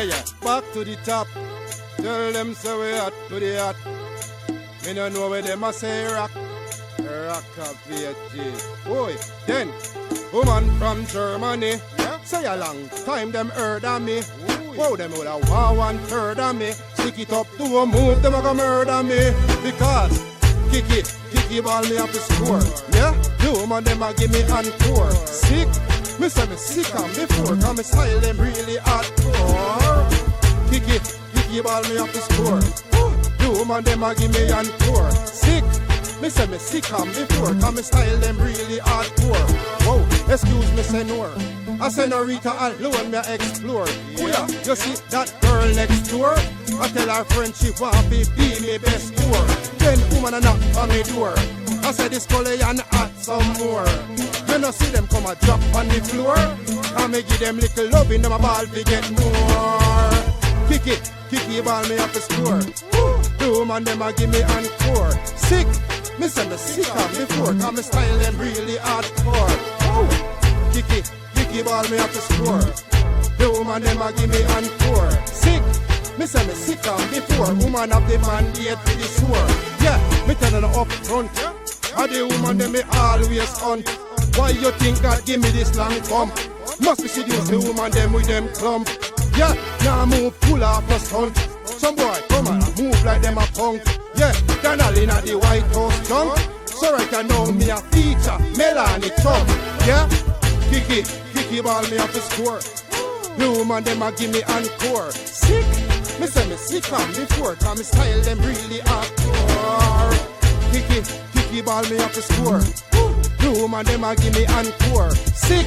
Yeah. Back to the top. Tell them say we hot to the hot. Me no know where them a say rock. Rock a VG. Boy, then woman from Germany. Say a long time them heard of me. Wow, them would have 1/3 of me. Stick it up to a move, them a go murder me. Because Kiki ball me up the score. Yeah, the woman them a give me encore. Sick, me say me sick on before. Cause me style them really hardcore. Kiki ball me up the score. The woman them a give me encore. Sick, me say me sick on before. Cause me style them really hardcore. Whoa, excuse me senor. I say no Rita alone me explore. Oh yeah, you see that girl next door? I tell her friend she want to be me best tour. Then woman a knock on me door. I say this SKOLEAN add some more. You no see them come a drop on the floor. I me give them little love in them a ball to get more. Kiki ball me up the score. The woman them a give me encore. Sick, me say me sick on before. Cause me style them really hardcore. Kiki ball me up the score. The woman them a give me encore. Sick, me say me sick on before. Woman up the mandate to the swore. Yeah, me tell her up front. And the woman them me always hunt. Why you think God give me this long bump? Must be seduce the woman them with them clump. Yeah, now move full off a stunt. Some boy come on move like them a punk. Yeah, they're all in at the White House junk. So right now me a feature Melanie Trump. Yeah, Kiki ball me up the score. The woman them a give me encore. Sick, me say me sick on before. Cause me style them really hardcore. Kiki ball me up the score. The woman them a give me encore. Sick,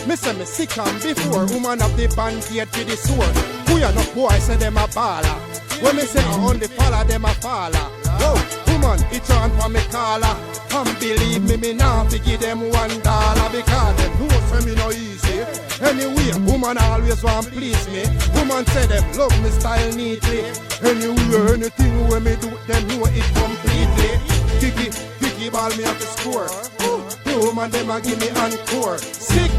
me say me sick on before. Woman up the band-aid to the sword. Who ya no boy say them a baller. When me say I only follow them a faller. Yo, woman, it's on for me caller. And believe me now to give them $1 because them know for me no easy. Anyway, woman always want please me. Woman say them love me style neatly. Anyway, anything when me do, them know it completely. Kiki ball me up the score. The woman them a give me encore. Sick,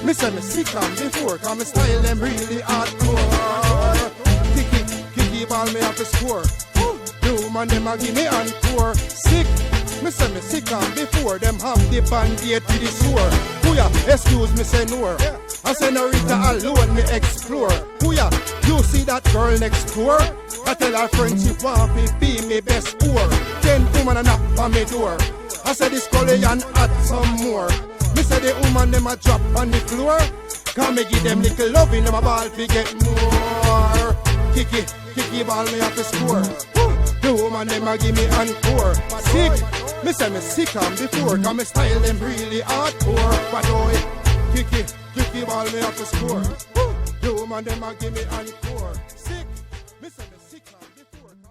me say me sick on before. Cause me style them really hardcore. Kiki ball me up the score. The woman them a give me encore. Sick, me say me sick on before. Them have the band-aid to the sword. Who ya, excuse me senor. I say no Rita alone me explore. Who ya, you see that girl next door? I tell her friend she want to be me best tour. Then woman a knock on me door. I say this SKOLEAN add some more. Me say the woman them a drop on the floor. Can me give them little love in them a ball to get more. Kiki ball me up the score. The woman them a give me encore. Sick, me say me sick on before. Cause me style them really hardcore. But oh, Kiki ball me up the score. The woman them a give me encore.